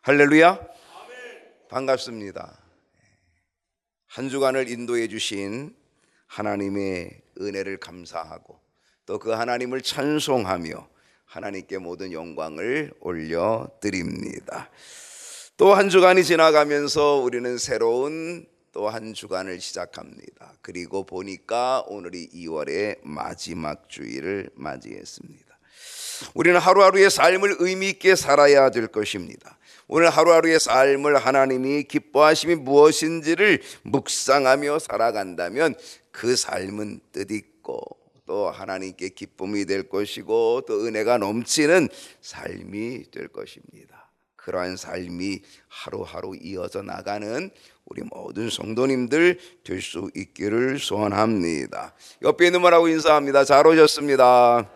할렐루야. 반갑습니다. 한 주간을 인도해 주신 하나님의 은혜를 감사하고 또 그 하나님을 찬송하며 하나님께 모든 영광을 올려드립니다. 또 한 주간이 지나가면서 우리는 새로운 또 한 주간을 시작합니다. 그리고 보니까 오늘이 2월의 마지막 주일을 맞이했습니다. 우리는 하루하루의 삶을 의미 있게 살아야 될 것입니다. 오늘 하루하루의 삶을 하나님이 기뻐하심이 무엇인지를 묵상하며 살아간다면 그 삶은 뜻있고 또 하나님께 기쁨이 될 것이고 또 은혜가 넘치는 삶이 될 것입니다. 그러한 삶이 하루하루 이어져 나가는 우리 모든 성도님들 될 수 있기를 소원합니다. 옆에 있는 분하고 인사합니다. 잘 오셨습니다.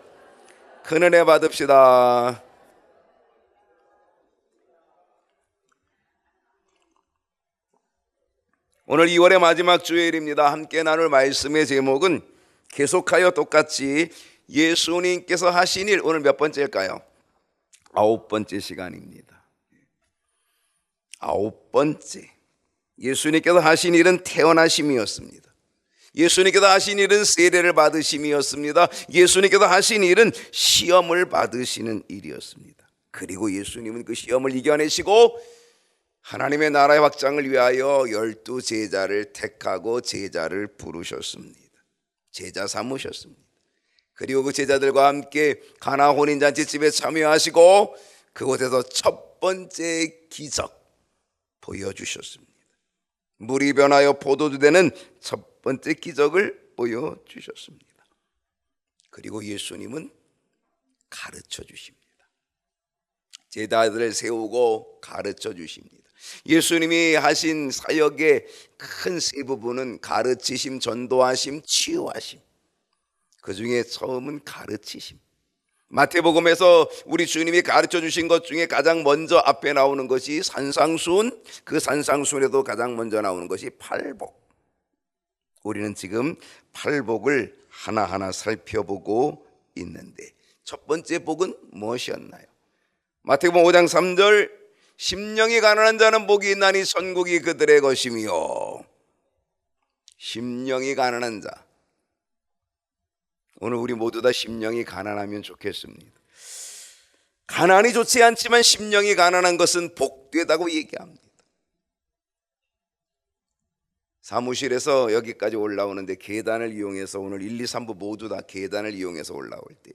큰 은혜 받읍시다. 오늘 2월의 마지막 주일입니다. 함께 나눌 말씀의 제목은 계속하여 똑같이 예수님께서 하신 일, 오늘 몇 번째일까요? 9번째 시간입니다. 9번째. 예수님께서 하신 일은 태어나심이었습니다. 예수님께서 하신 일은 세례를 받으심이었습니다. 예수님께서 하신 일은 시험을 받으시는 일이었습니다. 그리고 예수님은 그 시험을 이겨내시고 하나님의 나라의 확장을 위하여 12 제자를 택하고 제자를 부르셨습니다. 제자 삼으셨습니다. 그리고 그 제자들과 함께 가나 혼인잔치집에 참여하시고 그곳에서 첫 번째 기적 보여주셨습니다. 물이 변하여 포도주 되는 첫 번째 기적을 보여주셨습니다. 그리고 예수님은 가르쳐 주십니다. 제자들을 세우고 가르쳐 주십니다. 예수님이 하신 사역의 큰 세 부분은 가르치심, 전도하심, 치유하심. 그 중에 처음은 가르치심. 마태복음에서 우리 주님이 가르쳐 주신 것 중에 가장 먼저 앞에 나오는 것이 산상수훈, 그 산상수훈에도 가장 먼저 나오는 것이 팔복. 우리는 지금 팔복을 하나하나 살펴보고 있는데 첫 번째 복은 무엇이었나요? 마태복음 5장 3절, 심령이 가난한 자는 복이 있나니 천국이 그들의 것이며. 심령이 가난한 자. 오늘 우리 모두 다 심령이 가난하면 좋겠습니다. 가난이 좋지 않지만 심령이 가난한 것은 복되다고 얘기합니다. 사무실에서 여기까지 올라오는데 계단을 이용해서 오늘 1, 2, 3부 모두 다 계단을 이용해서 올라올 때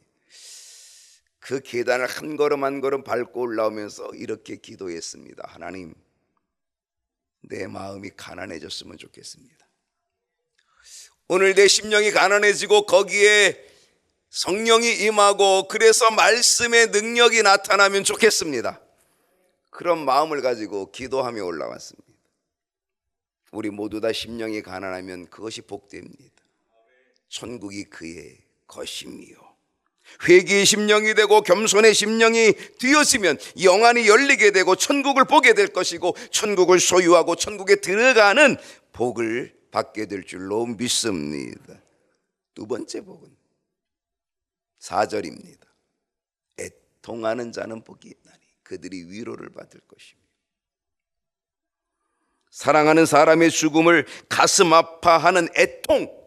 그 계단을 한 걸음 한 걸음 밟고 올라오면서 이렇게 기도했습니다. 하나님, 내 마음이 가난해졌으면 좋겠습니다. 오늘 내 심령이 가난해지고 거기에 성령이 임하고 그래서 말씀의 능력이 나타나면 좋겠습니다. 그런 마음을 가지고 기도하며 올라왔습니다. 우리 모두 다 심령이 가난하면 그것이 복됩니다. 천국이 그의 것이며. 회개의 심령이 되고 겸손의 심령이 되어지면 영안이 열리게 되고 천국을 보게 될 것이고 천국을 소유하고 천국에 들어가는 복을 받게 될 줄로 믿습니다. 두 번째 복은 4절입니다. 애통하는 자는 복이 있나니 그들이 위로를 받을 것입니다. 사랑하는 사람의 죽음을 가슴 아파하는 애통,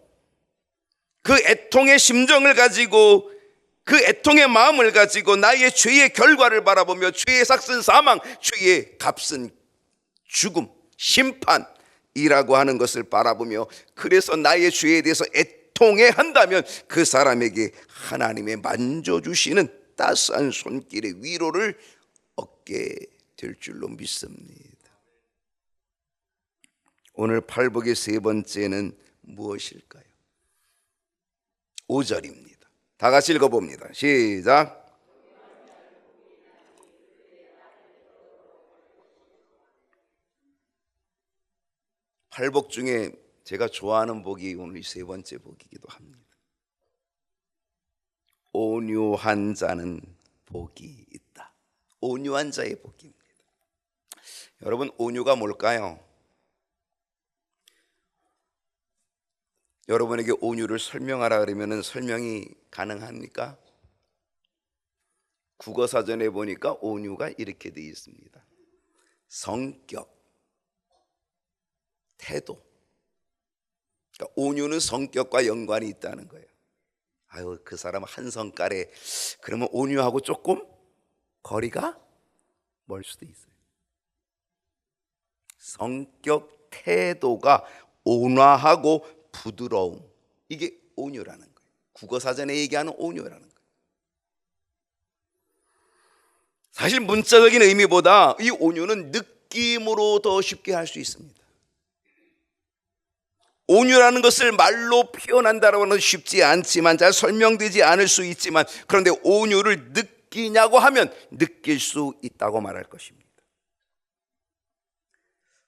그 애통의 심정을 가지고 그 애통의 마음을 가지고 나의 죄의 결과를 바라보며 죄의 삭슨 사망, 죄의 값은 죽음, 심판이라고 하는 것을 바라보며 그래서 나의 죄에 대해서 애통해 한다면 그 사람에게 하나님의 만져주시는 따스한 손길의 위로를 얻게 될 줄로 믿습니다. 오늘 팔복의 세 번째는 무엇일까요? 5절입니다. 다 같이 읽어봅니다. 시작. 팔복 중에 제가 좋아하는 복이 오늘 세 번째 복이기도 합니다. 온유한 자는 복이 있다. 온유한 자의 복입니다. 여러분, 온유가 뭘까요? 여러분에게 온유를 설명하라 그러면 설명이 가능합니까? 국어사전에 보니까 온유가 이렇게 되어 있습니다. 성격, 태도. 그러니까 온유는 성격과 연관이 있다는 거예요. 아유, 그 사람 한 성깔에, 그러면 온유하고 조금 거리가 멀 수도 있어요. 성격, 태도가 온화하고 부드러움, 이게 온유라는 거예요. 국어사전에 얘기하는 온유라는 거예요. 사실 문자적인 의미보다 이 온유는 느낌으로 더 쉽게 할 수 있습니다. 온유라는 것을 말로 표현한다는 건 쉽지 않지만, 잘 설명되지 않을 수 있지만, 그런데 온유를 느끼냐고 하면 느낄 수 있다고 말할 것입니다.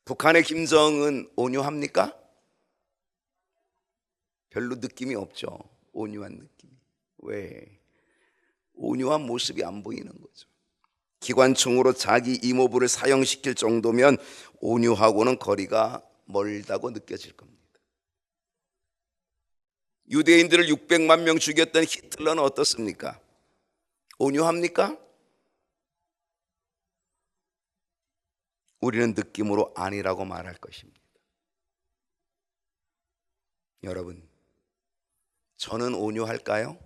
북한의 김정은 온유합니까? 별로 느낌이 없죠. 온유한 느낌이. 왜? 온유한 모습이 안 보이는 거죠. 기관총으로 자기 이모부를 사형시킬 정도면 온유하고는 거리가 멀다고 느껴질 겁니다. 유대인들을 600만 명 죽였던 히틀러는 어떻습니까? 온유합니까? 우리는 느낌으로 아니라고 말할 것입니다. 여러분, 저는 온유할까요?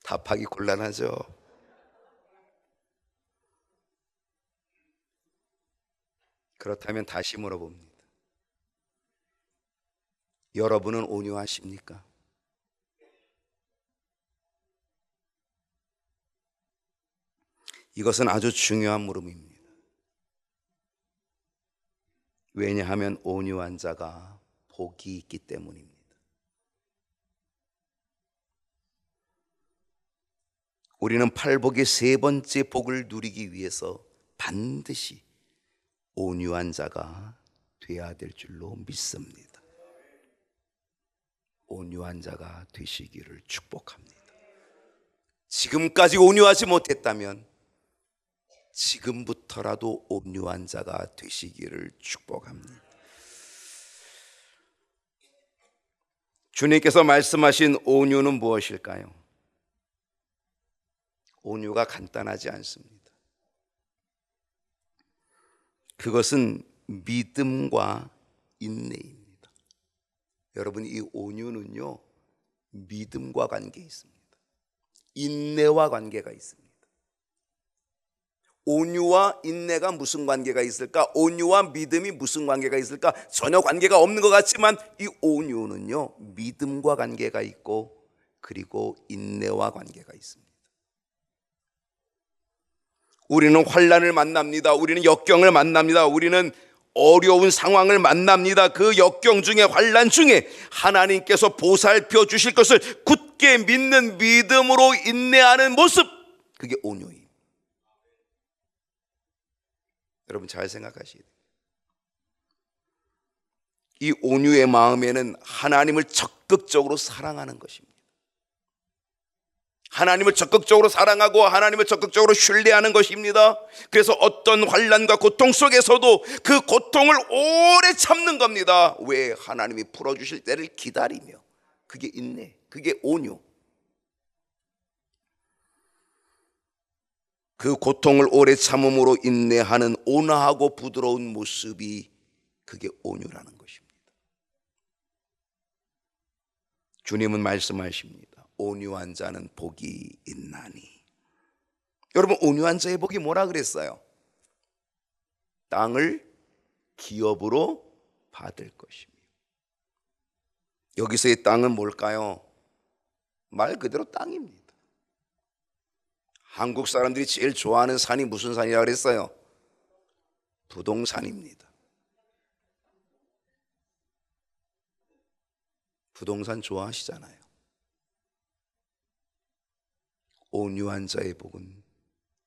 답하기 곤란하죠. 그렇다면 다시 물어봅니다. 여러분은 온유하십니까? 이것은 아주 중요한 물음입니다. 왜냐하면 온유한 자가 복이 있기 때문입니다. 우리는 팔복의 세 번째 복을 누리기 위해서 반드시 온유한 자가 되어야 될 줄로 믿습니다. 온유한 자가 되시기를 축복합니다. 지금까지 온유하지 못했다면 지금부터라도 온유한 자가 되시기를 축복합니다. 주님께서 말씀하신 온유는 무엇일까요? 온유가 간단하지 않습니다. 그것은 믿음과 인내입니다. 여러분, 이 온유는요, 믿음과 관계 있습니다. 인내와 관계가 있습니다. 온유와 인내가 무슨 관계가 있을까? 온유와 믿음이 무슨 관계가 있을까? 전혀 관계가 없는 것 같지만 이 온유는요, 믿음과 관계가 있고 그리고 인내와 관계가 있습니다. 우리는 환난을 만납니다. 우리는 역경을 만납니다. 우리는 어려운 상황을 만납니다. 그 역경 중에, 환난 중에 하나님께서 보살펴 주실 것을 굳게 믿는 믿음으로 인내하는 모습, 그게 온유입니다. 여러분 잘 생각하시게 돼요. 이 온유의 마음에는 하나님을 적극적으로 사랑하는 것입니다. 하나님을 적극적으로 사랑하고 하나님을 적극적으로 신뢰하는 것입니다. 그래서 어떤 환난과 고통 속에서도 그 고통을 오래 참는 겁니다. 왜? 하나님이 풀어주실 때를 기다리며. 그게 인내, 그게 온유. 그 고통을 오래 참음으로 인내하는 온화하고 부드러운 모습이, 그게 온유라는 것입니다. 주님은 말씀하십니다. 온유한 자는 복이 있나니. 여러분, 온유한 자의 복이 뭐라 그랬어요? 땅을 기업으로 받을 것이며. 여기서의 땅은 뭘까요? 말 그대로 땅입니다. 한국 사람들이 제일 좋아하는 산이 무슨 산이라고 그랬어요? 부동산입니다. 부동산 좋아하시잖아요. 온유한 자의 복은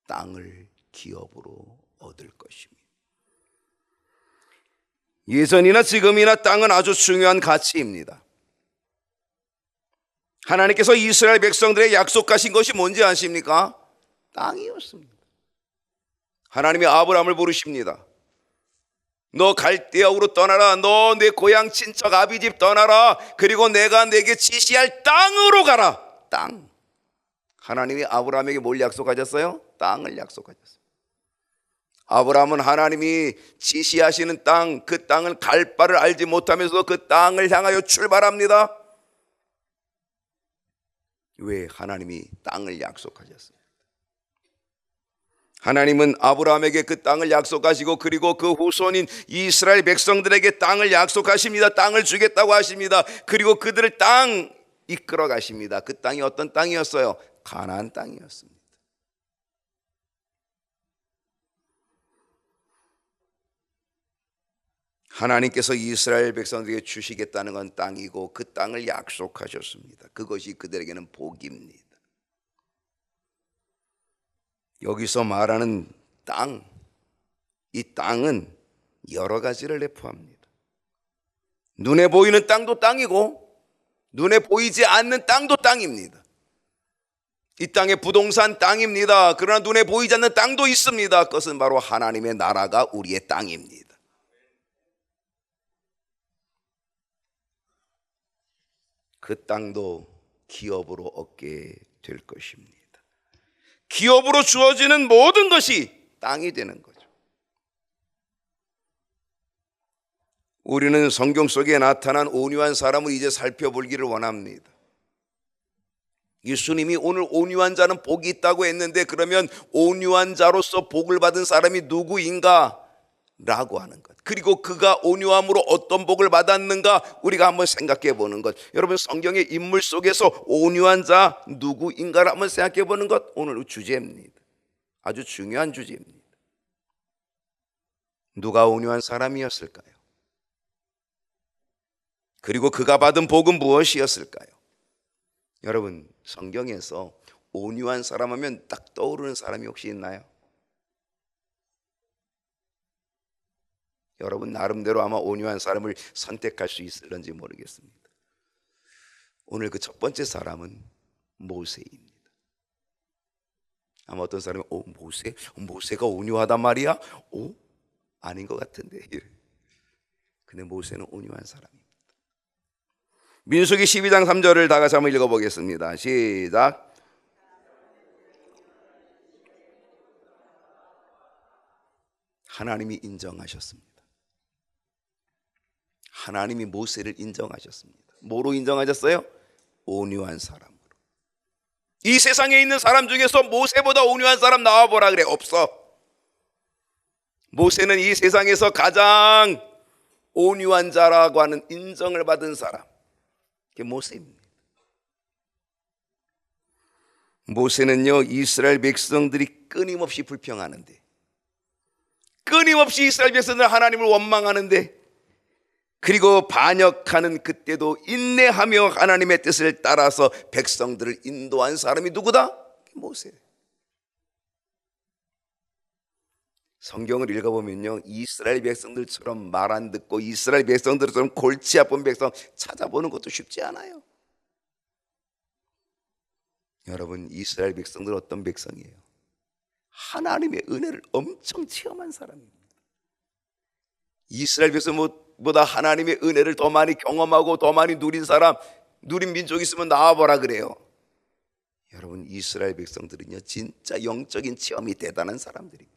땅을 기업으로 얻을 것입니다. 예전이나 지금이나 땅은 아주 중요한 가치입니다. 하나님께서 이스라엘 백성들에게 약속하신 것이 뭔지 아십니까? 땅이었습니다. 하나님이 아브라함을 부르십니다. 너 갈대아우로 떠나라. 너 내 고향 친척 아비집 떠나라. 그리고 내가 내게 지시할 땅으로 가라. 땅. 하나님이 아브라함에게 뭘 약속하셨어요? 땅을 약속하셨어요. 아브라함은 하나님이 지시하시는 땅, 그 땅을 갈 바를 알지 못하면서 그 땅을 향하여 출발합니다. 왜? 하나님이 땅을 약속하셨어요. 하나님은 아브라함에게 그 땅을 약속하시고 그리고 그 후손인 이스라엘 백성들에게 땅을 약속하십니다. 땅을 주겠다고 하십니다. 그리고 그들을 땅 이끌어 가십니다. 그 땅이 어떤 땅이었어요? 가나안 땅이었습니다. 하나님께서 이스라엘 백성들에게 주시겠다는 건 땅이고 그 땅을 약속하셨습니다. 그것이 그들에게는 복입니다. 여기서 말하는 땅, 이 땅은 여러 가지를 내포합니다. 눈에 보이는 땅도 땅이고 눈에 보이지 않는 땅도 땅입니다. 이 땅의 부동산 땅입니다. 그러나 눈에 보이지 않는 땅도 있습니다. 그것은 바로 하나님의 나라가 우리의 땅입니다. 그 땅도 기업으로 얻게 될 것입니다. 기업으로 주어지는 모든 것이 땅이 되는 거죠. 우리는 성경 속에 나타난 온유한 사람을 이제 살펴보기를 원합니다. 예수님이 오늘 온유한 자는 복이 있다고 했는데 그러면 온유한 자로서 복을 받은 사람이 누구인가? 라고 하는 것. 그리고 그가 온유함으로 어떤 복을 받았는가 우리가 한번 생각해 보는 것. 여러분 성경의 인물 속에서 온유한 자 누구인가를 한번 생각해 보는 것 오늘 주제입니다. 아주 중요한 주제입니다. 누가 온유한 사람이었을까요? 그리고 그가 받은 복은 무엇이었을까요? 여러분 성경에서 온유한 사람 하면 딱 떠오르는 사람이 혹시 있나요? 여러분 나름대로 아마 온유한 사람을 선택할 수 있을런지 모르겠습니다. 오늘 그 첫 번째 사람은 모세입니다. 아마 어떤 사람이 모세가 온유하단 말이야? 아닌 것 같은데. 근데 모세는 온유한 사람입니다. 민수기 12장 3절을 다 같이 한번 읽어보겠습니다. 시작. 하나님이 인정하셨습니다. 하나님이 모세를 인정하셨습니다. 뭐로 인정하셨어요? 온유한 사람으로. 이 세상에 있는 사람 중에서 모세보다 온유한 사람 나와보라 그래. 없어. 모세는 이 세상에서 가장 온유한 자라고 하는 인정을 받은 사람, 그게 모세입니다. 모세는요 이스라엘 백성들이 끊임없이 불평하는데, 끊임없이 이스라엘 백성들 하나님을 원망하는데, 그리고 반역하는 그때도 인내하며 하나님의 뜻을 따라서 백성들을 인도한 사람이 누구다? 모세. 성경을 읽어보면요 이스라엘 백성들처럼 말 안 듣고 이스라엘 백성들처럼 골치 아픈 백성 찾아보는 것도 쉽지 않아요. 여러분 이스라엘 백성들 어떤 백성이에요? 하나님의 은혜를 엄청 체험한 사람입니다. 이스라엘 백성보다 하나님의 은혜를 더 많이 경험하고 더 많이 누린 사람, 누린 민족이 있으면 나와보라 그래요. 여러분 이스라엘 백성들은요 진짜 영적인 체험이 대단한 사람들입니다.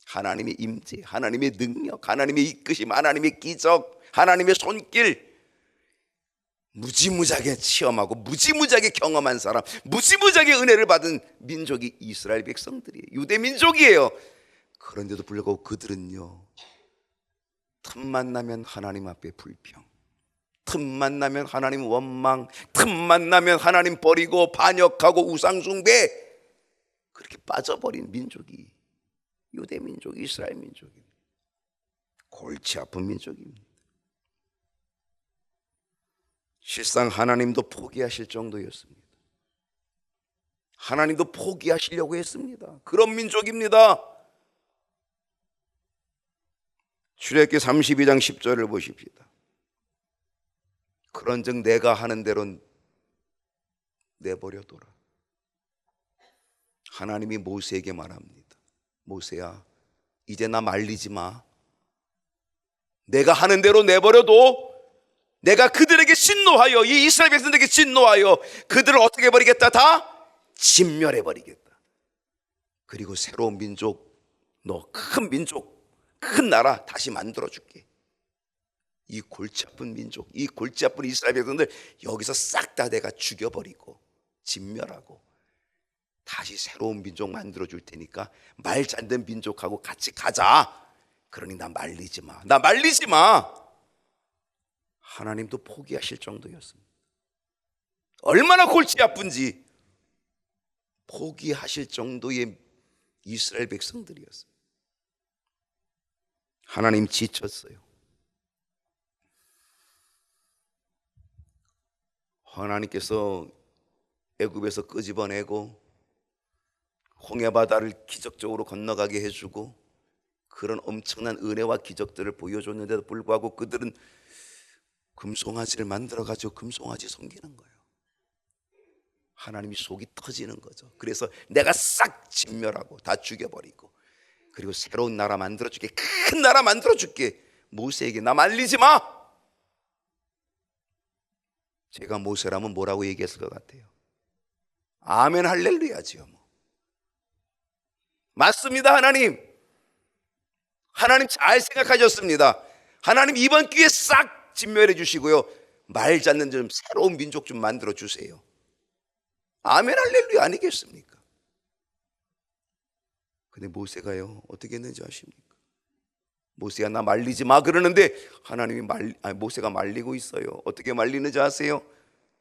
하나님의 임재, 하나님의 능력, 하나님의 이끄심, 하나님의 기적, 하나님의 손길 무지무지하게 체험하고 무지무지하게 경험한 사람, 무지무지하게 은혜를 받은 민족이 이스라엘 백성들이에요. 유대 민족이에요. 그런데도 불구하고 그들은요 틈만 나면 하나님 앞에 불평, 틈만 나면 하나님 원망, 틈만 나면 하나님 버리고 반역하고 우상숭배, 그렇게 빠져버린 민족이 유대 민족, 이스라엘 민족입니다. 골치 아픈 민족입니다. 실상 하나님도 포기하실 정도였습니다. 하나님도 포기하시려고 했습니다. 그런 민족입니다. 출애굽기 32장 10절을 보십시다. 그런즉 내가 하는 대로 내버려둬라. 하나님이 모세에게 말합니다. 모세야 이제 나 말리지 마. 내가 하는 대로 내버려둬. 내가 그들에게 진노하여, 이 이스라엘 백성들에게 진노하여 그들을 어떻게 버리겠다? 다 진멸해버리겠다. 그리고 새로운 민족, 너 큰 민족, 큰 나라 다시 만들어줄게. 이 골치 아픈 민족, 이 골치 아픈 이스라엘 백성들 여기서 싹 다 내가 죽여버리고 진멸하고 다시 새로운 민족 만들어줄 테니까 말 잘 듣는 민족하고 같이 가자. 그러니 나 말리지 마. 나 말리지 마. 하나님도 포기하실 정도였습니다. 얼마나 골치 아픈지 포기하실 정도의 이스라엘 백성들이었어요. 하나님 지쳤어요. 하나님께서 애굽에서 끄집어내고 홍해바다를 기적적으로 건너가게 해주고 그런 엄청난 은혜와 기적들을 보여줬는데도 불구하고 그들은 금송아지를 만들어가지고 금송아지 섬기는 거예요. 하나님이 속이 터지는 거죠. 그래서 내가 싹 진멸하고 다 죽여버리고 그리고 새로운 나라 만들어줄게. 큰 나라 만들어줄게. 모세에게 나 말리지 마. 제가 모세라면 뭐라고 얘기했을 것 같아요? 아멘 할렐루야지요. 맞습니다. 하나님 잘 생각하셨습니다. 하나님 이번 기회에 싹 진멸해 주시고요, 말 잦는 좀 새로운 민족 좀 만들어 주세요. 아멘 할렐루야 아니겠습니까? 근데 모세가요 어떻게 했는지 아십니까? 모세야 나 말리지 마 그러는데 하나님이 모세가 말리고 있어요. 어떻게 말리는지 아세요?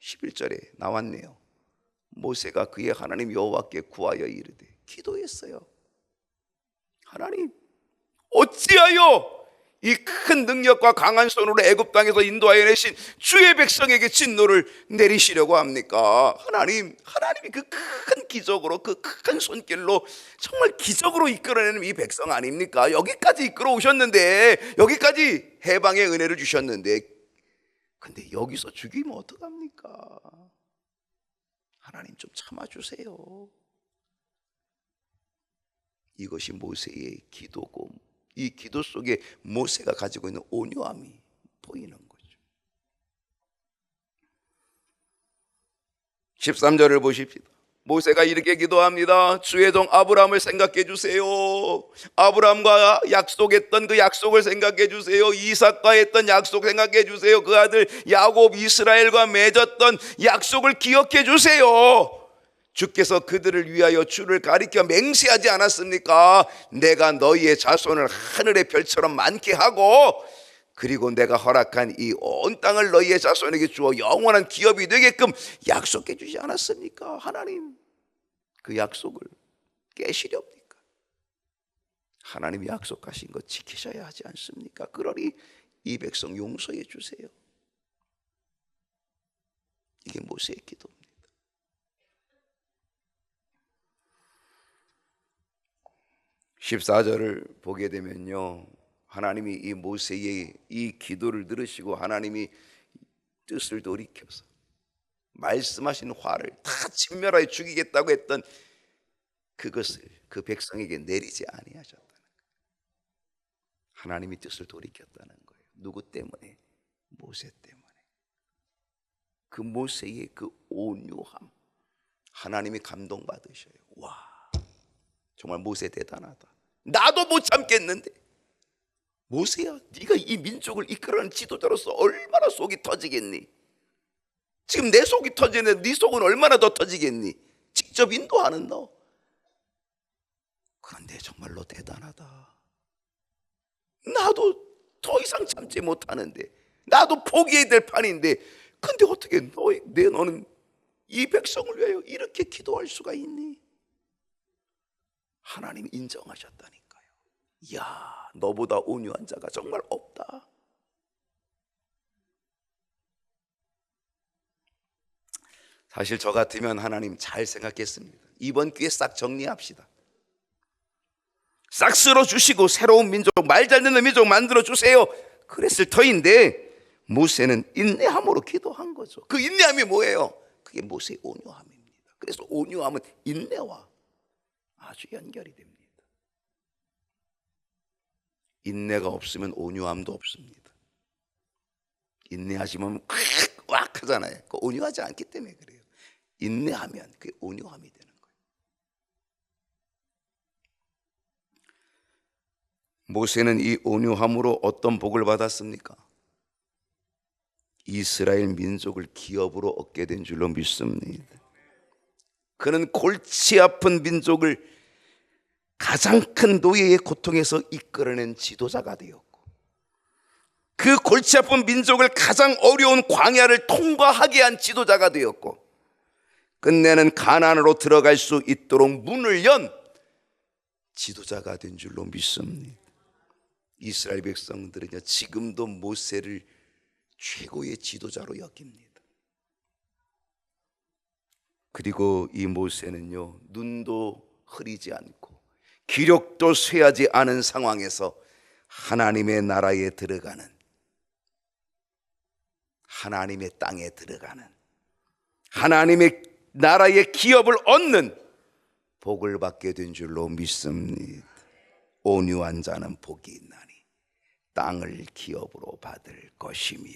11절에 나왔네요. 모세가 그의 하나님 여호와께 구하여 이르되 기도했어요. 하나님 어찌하여 이 큰 능력과 강한 손으로 애굽 땅에서 인도하여 내신 주의 백성에게 진노를 내리시려고 합니까? 하나님이 그 큰 기적으로 그 큰 손길로 정말 기적으로 이끌어내는 이 백성 아닙니까? 여기까지 이끌어 오셨는데, 여기까지 해방의 은혜를 주셨는데, 근데 여기서 죽이면 어떡합니까? 하나님 좀 참아주세요. 이것이 모세의 기도고, 이 기도 속에 모세가 가지고 있는 온유함이 보이는 거죠. 13절을 보십시다. 모세가 이렇게 기도합니다. 주의 종 아브라함을 생각해 주세요. 아브라함과 약속했던 그 약속을 생각해 주세요. 이삭과 했던 약속 생각해 주세요. 그 아들 야곱 이스라엘과 맺었던 약속을 기억해 주세요. 주께서 그들을 위하여 주를 가리켜 맹세하지 않았습니까? 내가 너희의 자손을 하늘의 별처럼 많게 하고 그리고 내가 허락한 이 온 땅을 너희의 자손에게 주어 영원한 기업이 되게끔 약속해 주지 않았습니까? 하나님 그 약속을 깨시렵니까? 하나님이 약속하신 것 지키셔야 하지 않습니까? 그러니 이 백성 용서해 주세요. 이게 모세의 기도입니다. 14절을 보게 되면요, 하나님이 이 모세의 이 기도를 들으시고 하나님이 뜻을 돌이켜서 말씀하신 화를 다 진멸하여 죽이겠다고 했던 그것을 그 백성에게 내리지 아니하셨다는 거예요. 하나님이 뜻을 돌이켰다는 거예요. 누구 때문에? 모세 때문에. 그 모세의 그 온유함 하나님이 감동받으셔요. 와, 정말 모세 대단하다. 나도 못 참겠는데, 모세야 네가 이 민족을 이끌어가는 지도자로서 얼마나 속이 터지겠니? 지금 내 속이 터지는데 네 속은 얼마나 더 터지겠니? 직접 인도하는 너. 그런데 정말로 대단하다. 나도 더 이상 참지 못하는데, 나도 포기해야 될 판인데, 근데 어떻게 너는 이 백성을 위하여 이렇게 기도할 수가 있니? 하나님 인정하셨다니까요. 이야, 너보다 온유한 자가 정말 없다. 사실 저 같으면 하나님 잘 생각했습니다. 이번 기회에 싹 정리합시다. 싹 쓸어주시고 새로운 민족, 말 잘 듣는 민족 만들어주세요. 그랬을 터인데 모세는 인내함으로 기도한 거죠. 그 인내함이 뭐예요? 그게 모세의 온유함입니다. 그래서 온유함은 인내와 아주 연결이 됩니다. 인내가 없으면 온유함도 없습니다. 인내하시면 왁 하잖아요. 그 온유하지 않기 때문에 그래요. 인내하면 그게 온유함이 되는 모세는 이 온유함으로 어떤 복을 받았습니까? 이스라엘 민족을 기업으로 얻게 된 줄로 믿습니다. 그는 골치 아픈 민족을 가장 큰 노예의 고통에서 이끌어낸 지도자가 되었고, 그 골치 아픈 민족을 가장 어려운 광야를 통과하게 한 지도자가 되었고, 끝내는 가나안으로 들어갈 수 있도록 문을 연 지도자가 된 줄로 믿습니다. 이스라엘 백성들은요, 지금도 모세를 최고의 지도자로 여깁니다. 그리고 이 모세는요, 눈도 흐리지 않고 기력도 쇠하지 않은 상황에서 하나님의 나라에 들어가는, 하나님의 땅에 들어가는, 하나님의 나라의 기업을 얻는 복을 받게 된 줄로 믿습니다. 온유한 자는 복이 있나니 땅을 기업으로 받을 것이며.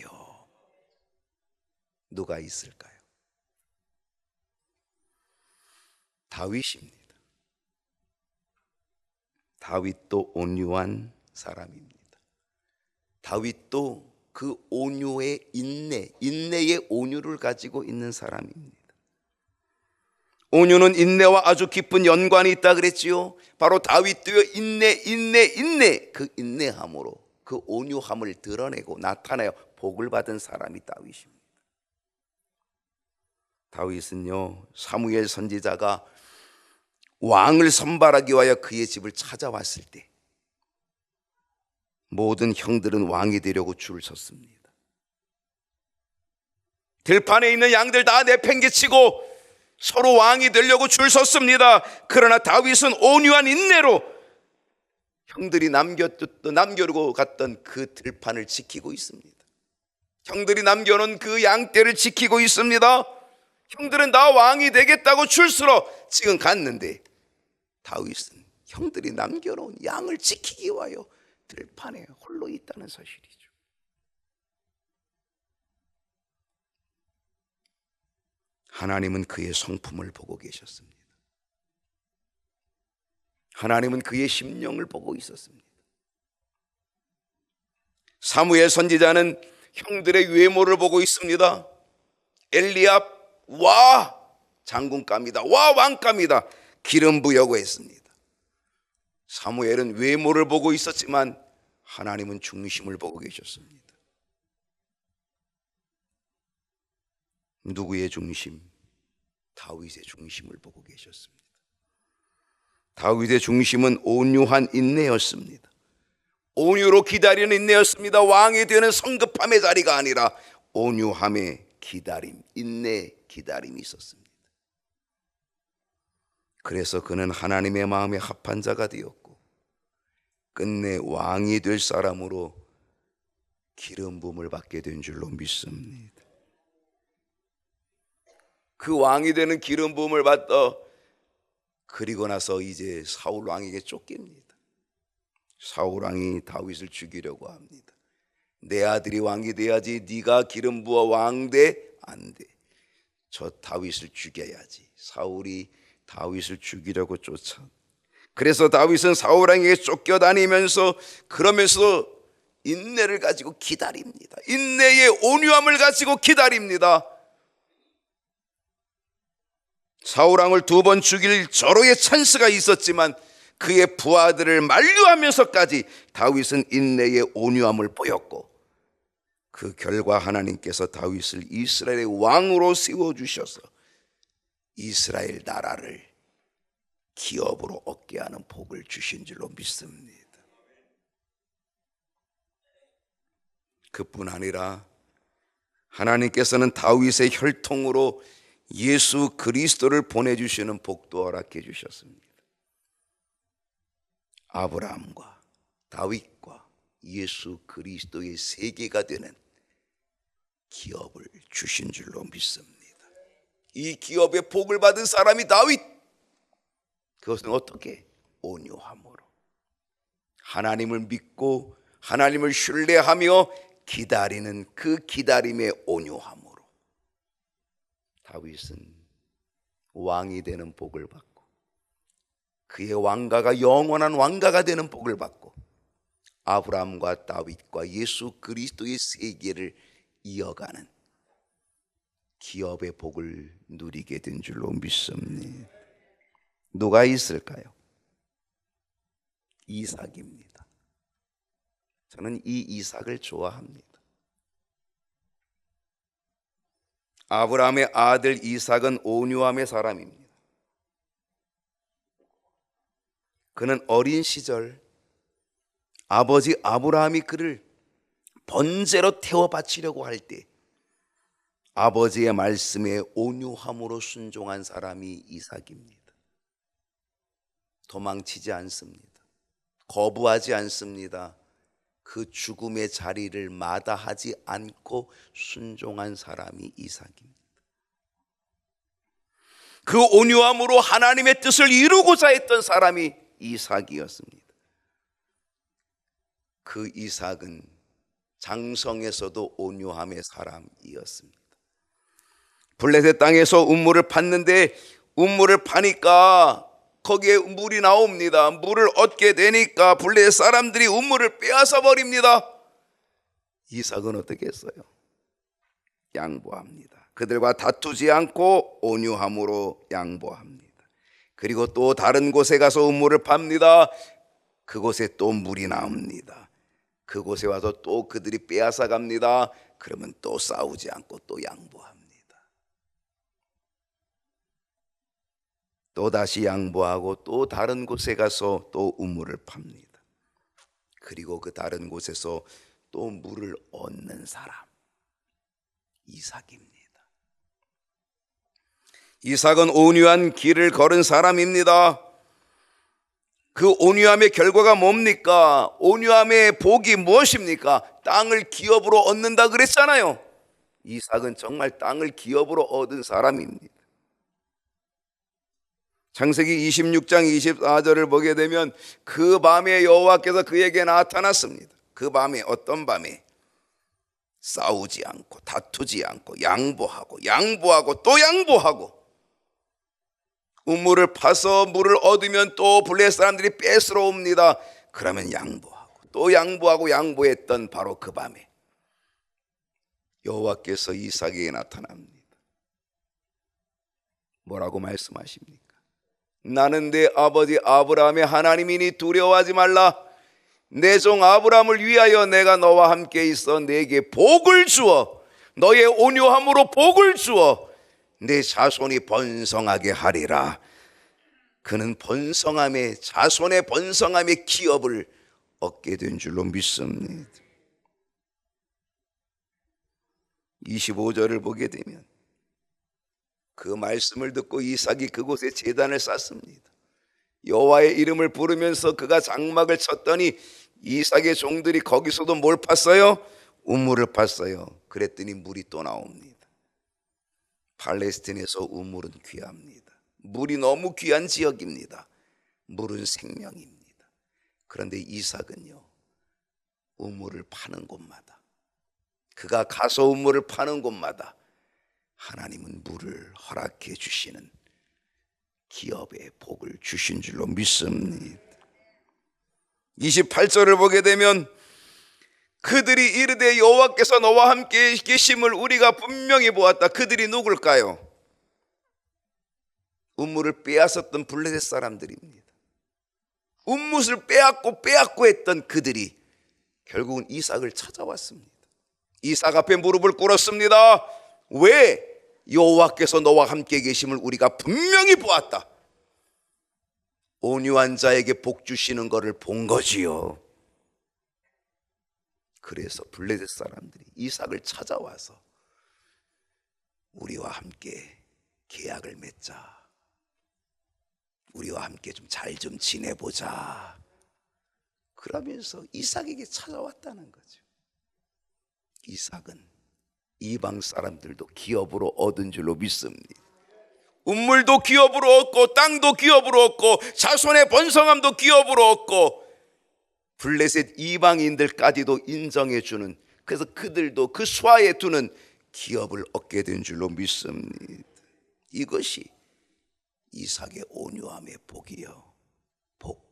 누가 있을까요? 다윗입니다. 다윗도 온유한 사람입니다. 다윗도 그 온유의 인내의 온유를 가지고 있는 사람입니다. 온유는 인내와 아주 깊은 연관이 있다 그랬지요. 바로 다윗도요, 인내 그 인내함으로 그 온유함을 드러내고 나타내어 복을 받은 사람이 다윗입니다. 다윗은요, 사무엘 선지자가 왕을 선발하기 위하여 그의 집을 찾아왔을 때 모든 형들은 왕이 되려고 줄을 섰습니다. 들판에 있는 양들 다 내팽개치고 서로 왕이 되려고 줄 섰습니다. 그러나 다윗은 온유한 인내로 형들이 남겨두고 갔던 그 들판을 지키고 있습니다. 형들이 남겨놓은 그 양떼를 지키고 있습니다. 형들은 나 왕이 되겠다고 줄 서러 지금 갔는데, 다윗은 형들이 남겨놓은 양을 지키기 위하여 들판에 홀로 있다는 사실이죠. 하나님은 그의 성품을 보고 계셨습니다. 하나님은 그의 심령을 보고 있었습니다. 사무엘 선지자는 형들의 외모를 보고 있습니다. 엘리압, 와 장군감이다, 와 왕감이다, 기름 부여고 했습니다. 사무엘은 외모를 보고 있었지만 하나님은 중심을 보고 계셨습니다. 누구의 중심? 다윗의 중심을 보고 계셨습니다. 다윗의 중심은 온유한 인내였습니다. 온유로 기다리는 인내였습니다. 왕이 되는 성급함의 자리가 아니라 온유함의 기다림, 인내 기다림이 있었습니다. 그래서 그는 하나님의 마음에 합한 자가 되었고, 끝내 왕이 될 사람으로 기름 부음을 받게 된 줄로 믿습니다. 그 왕이 되는 기름 부음을 받다 그리고 나서 이제 사울 왕에게 쫓깁니다. 사울 왕이 다윗을 죽이려고 합니다. 내 아들이 왕이 돼야지, 네가 기름 부어 왕 돼? 안 돼. 저 다윗을 죽여야지. 사울이 다윗을 죽이려고 쫓아. 그래서 다윗은 사울 왕에게 쫓겨다니면서 그러면서 인내를 가지고 기다립니다. 인내의 온유함을 가지고 기다립니다. 사울 왕을 2번 죽일 절호의 찬스가 있었지만 그의 부하들을 만류하면서까지 다윗은 인내의 온유함을 보였고, 그 결과 하나님께서 다윗을 이스라엘의 왕으로 세워주셔서 이스라엘 나라를 기업으로 얻게 하는 복을 주신 줄로 믿습니다. 그뿐 아니라 하나님께서는 다윗의 혈통으로 예수 그리스도를 보내주시는 복도 허락해 주셨습니다. 아브라함과 다윗과 예수 그리스도의 세계가 되는 기업을 주신 줄로 믿습니다. 이 기업의 복을 받은 사람이 다윗. 그것은 어떻게? 온유함으로 하나님을 믿고 하나님을 신뢰하며 기다리는 그 기다림의 온유함으로 다윗은 왕이 되는 복을 받고 그의 왕가가 영원한 왕가가 되는 복을 받고 아브라함과 다윗과 예수 그리스도의 세계를 이어가는 기업의 복을 누리게 된 줄로 믿습니다. 누가 있을까요? 이삭입니다. 저는 이 이삭을 좋아합니다. 아브라함의 아들 이삭은 온유함의 사람입니다. 그는 어린 시절 아버지 아브라함이 그를 번제로 태워 바치려고 할 때 아버지의 말씀에 온유함으로 순종한 사람이 이삭입니다. 도망치지 않습니다. 거부하지 않습니다. 그 죽음의 자리를 마다하지 않고 순종한 사람이 이삭입니다. 그 온유함으로 하나님의 뜻을 이루고자 했던 사람이 이삭이었습니다. 그 이삭은 장성에서도 온유함의 사람이었습니다. 블레셋 땅에서 우물을 팠는데 우물을 파니까 거기에 물이 나옵니다. 물을 얻게 되니까 블레셋 사람들이 우물을 빼앗아 버립니다. 이삭은 어떻게 했어요? 양보합니다. 그들과 다투지 않고 온유함으로 양보합니다. 그리고 또 다른 곳에 가서 우물을 팝니다. 그곳에 또 물이 나옵니다. 그곳에 와서 또 그들이 빼앗아 갑니다. 그러면 또 싸우지 않고 또 양보합니다. 또 다시 양보하고 또 다른 곳에 가서 또 우물을 팝니다. 그리고 그 다른 곳에서 또 물을 얻는 사람, 이삭입니다. 이삭은 온유한 길을 걸은 사람입니다. 그 온유함의 결과가 뭡니까? 온유함의 복이 무엇입니까? 땅을 기업으로 얻는다 그랬잖아요. 이삭은 정말 땅을 기업으로 얻은 사람입니다. 창세기 26장 24절을 보게 되면 그 밤에 여호와께서 그에게 나타났습니다. 그 밤에, 어떤 밤에? 싸우지 않고 다투지 않고 양보하고 또 양보하고, 우물을 파서 물을 얻으면 또 블레셋 사람들이 뺏으러 옵니다. 그러면 양보하고 또 양보했던 바로 그 밤에 여호와께서 이삭에게 나타납니다. 뭐라고 말씀하십니까? 나는 내 아버지 아브라함의 하나님이니 두려워하지 말라. 내 종 아브라함을 위하여 내가 너와 함께 있어 내게 복을 주어, 너의 온유함으로 복을 주어 내 자손이 번성하게 하리라. 그는 번성함의, 자손의 번성함의 기업을 얻게 된 줄로 믿습니다. 25절을 보게 되면 그 말씀을 듣고 이삭이 그곳에 제단을 쌓습니다. 여호와의 이름을 부르면서 그가 장막을 쳤더니 이삭의 종들이 거기서도 뭘 팠어요? 우물을 팠어요. 그랬더니 물이 또 나옵니다. 팔레스틴에서 우물은 귀합니다. 물이 너무 귀한 지역입니다. 물은 생명입니다. 그런데 이삭은요, 우물을 파는 곳마다, 그가 가서 우물을 파는 곳마다 하나님은 물을 허락해 주시는 기업의 복을 주신 줄로 믿습니다. 28절을 보게 되면 그들이 이르되 여호와께서 너와 함께 계심을 우리가 분명히 보았다. 그들이 누굴까요? 우물을 빼앗았던 블레셋 사람들입니다. 우물을 빼앗고 했던 그들이 결국은 이삭을 찾아왔습니다. 이삭 앞에 무릎을 꿇었습니다. 왜? 여호와께서 너와 함께 계심을 우리가 분명히 보았다. 온유한 자에게 복 주시는 것을 본 거지요. 그래서 블레셋 사람들이 이삭을 찾아와서 우리와 함께 계약을 맺자, 우리와 함께 좀 잘 좀 지내보자, 그러면서 이삭에게 찾아왔다는 거죠. 이삭은 이방 사람들도 기업으로 얻은 줄로 믿습니다. 우물도 기업으로 얻고 땅도 기업으로 얻고 자손의 번성함도 기업으로 얻고 블레셋 이방인들까지도 인정해 주는, 그래서 그들도 그 수하에 두는 기업을 얻게 된 줄로 믿습니다. 이것이 이삭의 온유함의 복이요, 복.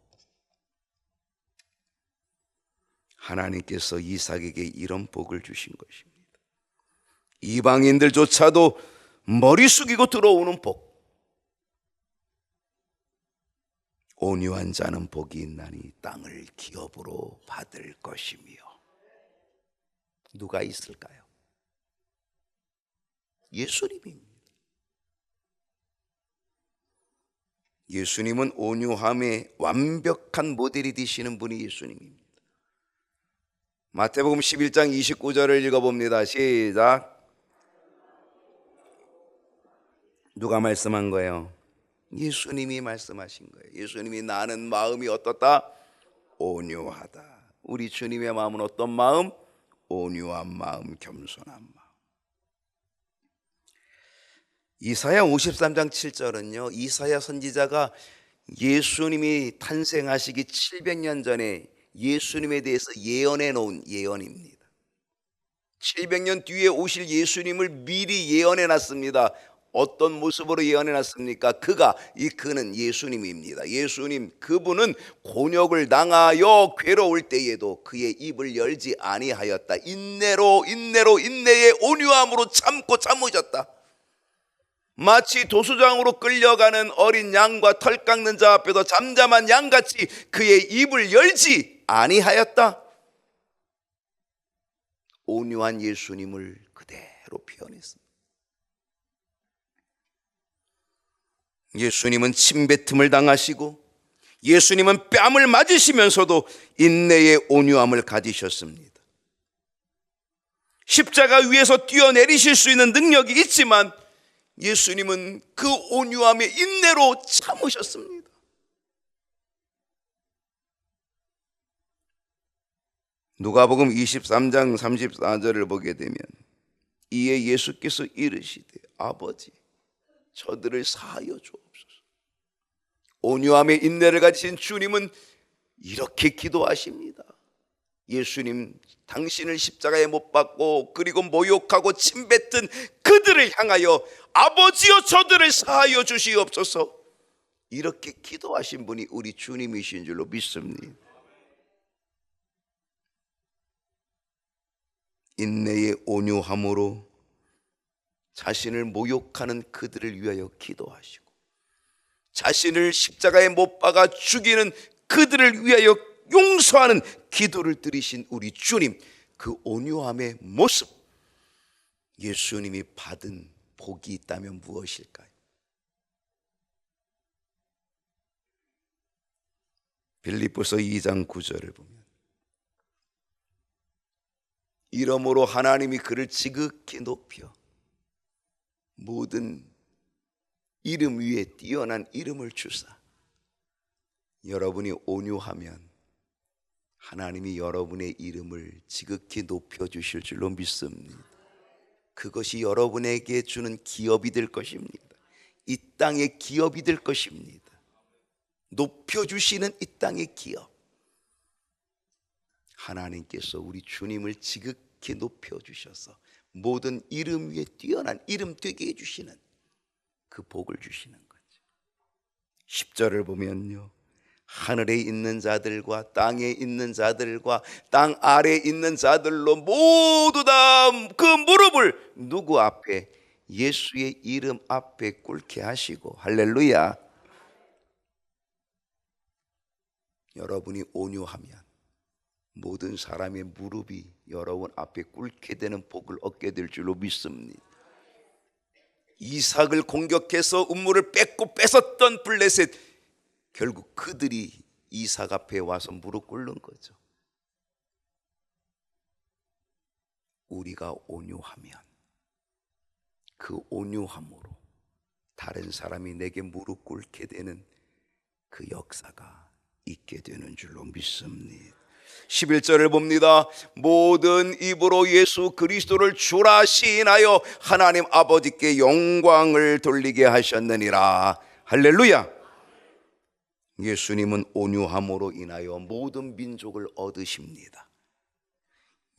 하나님께서 이삭에게 이런 복을 주신 것입니다. 이방인들조차도 머리 숙이고 들어오는 복. 온유한 자는 복이 있나니 땅을 기업으로 받을 것이며. 누가 있을까요? 예수님입니다. 예수님은 온유함의 완벽한 모델이 되시는 분이 예수님입니다. 마태복음 11장 29절을 읽어봅니다. 시작. 누가 말씀한 거예요? 예수님이 말씀하신 거예요. 예수님이 나는 마음이 어떻다? 온유하다. 우리 주님의 마음은 어떤 마음? 온유한 마음, 겸손한 마음. 이사야 53장 7절은요, 이사야 선지자가 예수님이 탄생하시기 700년 전에 예수님에 대해서 예언해 놓은 예언입니다. 700년 뒤에 오실 예수님을 미리 예언해 놨습니다. 어떤 모습으로 예언해 놨습니까? 그는 예수님입니다. 예수님, 그분은 곤욕을 당하여 괴로울 때에도 그의 입을 열지 아니하였다. 인내의 온유함으로 참으셨다. 마치 도수장으로 끌려가는 어린 양과 털 깎는 자 앞에서 잠잠한 양같이 그의 입을 열지 아니하였다. 온유한 예수님을 그대로 표현했습니다. 예수님은 침뱉음을 당하시고 예수님은 뺨을 맞으시면서도 인내의 온유함을 가지셨습니다. 십자가 위에서 뛰어내리실 수 있는 능력이 있지만 예수님은 그 온유함의 인내로 참으셨습니다. 누가복음 23장 34절을 보게 되면 이에 예수께서 이르시되 아버지 저들을 사하여 주옵소서. 온유함의 인내를 가지신 주님은 이렇게 기도하십니다. 예수님, 당신을 십자가에 못 박고 그리고 모욕하고 침뱉은 그들을 향하여 아버지여 저들을 사하여 주시옵소서. 이렇게 기도하신 분이 우리 주님이신 줄로 믿습니다. 인내의 온유함으로 자신을 모욕하는 그들을 위하여 기도하시고 자신을 십자가에 못 박아 죽이는 그들을 위하여 용서하는 기도를 드리신 우리 주님, 그 온유함의 모습, 예수님이 받은 복이 있다면 무엇일까요? 빌립보서 2장 9절을 보면 이러므로 하나님이 그를 지극히 높여 모든 이름 위에 뛰어난 이름을 주사 여러분이 온유하면 하나님이 여러분의 이름을 지극히 높여주실 줄로 믿습니다. 그것이 여러분에게 주는 기업이 될 것입니다. 이 땅의 기업이 될 것입니다. 높여주시는 이 땅의 기업. 하나님께서 우리 주님을 지극히 높여주셔서 모든 이름 위에 뛰어난 이름 되게 해주시는 그 복을 주시는 거죠. 10절을 보면요, 하늘에 있는 자들과 땅에 있는 자들과 땅 아래에 있는 자들로 모두 다 그 무릎을 누구 앞에? 예수의 이름 앞에 꿇게 하시고. 할렐루야. 여러분이 온유하면 모든 사람의 무릎이 여러분 앞에 꿇게 되는 복을 얻게 될 줄로 믿습니다. 이삭을 공격해서 음모를 뺏었던 블레셋, 결국 그들이 이삭 앞에 와서 무릎 꿇는 거죠. 우리가 온유하면 그 온유함으로 다른 사람이 내게 무릎 꿇게 되는 그 역사가 있게 되는 줄로 믿습니다. 11절을 봅니다. 모든 입으로 예수 그리스도를 주라 시인하여 하나님 아버지께 영광을 돌리게 하셨느니라. 할렐루야. 예수님은 온유함으로 인하여 모든 민족을 얻으십니다.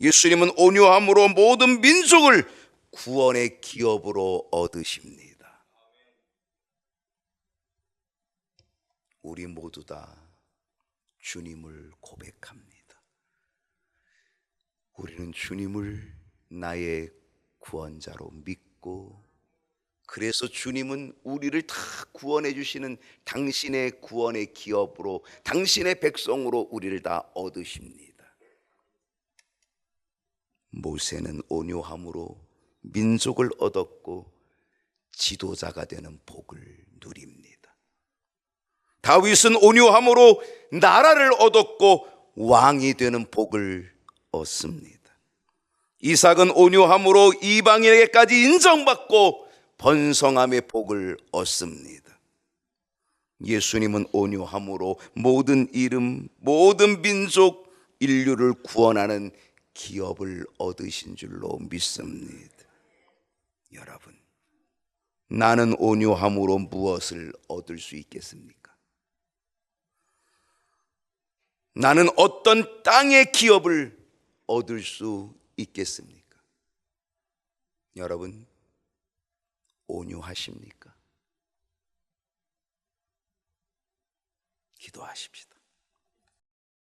예수님은 온유함으로 모든 민족을 구원의 기업으로 얻으십니다. 우리 모두 다 주님을 고백합니다. 우리는 주님을 나의 구원자로 믿고, 그래서 주님은 우리를 다 구원해 주시는 당신의 구원의 기업으로, 당신의 백성으로 우리를 다 얻으십니다. 모세는 온유함으로 민족을 얻었고 지도자가 되는 복을 누립니다. 다윗은 온유함으로 나라를 얻었고 왕이 되는 복을 얻습니다. 이삭은 온유함으로 이방인에게까지 인정받고 번성함의 복을 얻습니다. 예수님은 온유함으로 모든 이름, 모든 민족, 인류를 구원하는 기업을 얻으신 줄로 믿습니다. 여러분, 나는 온유함으로 무엇을 얻을 수 있겠습니까? 나는 어떤 땅의 기업을 얻을 수 있겠습니까? 여러분, 온유하십니까? 기도하십시다.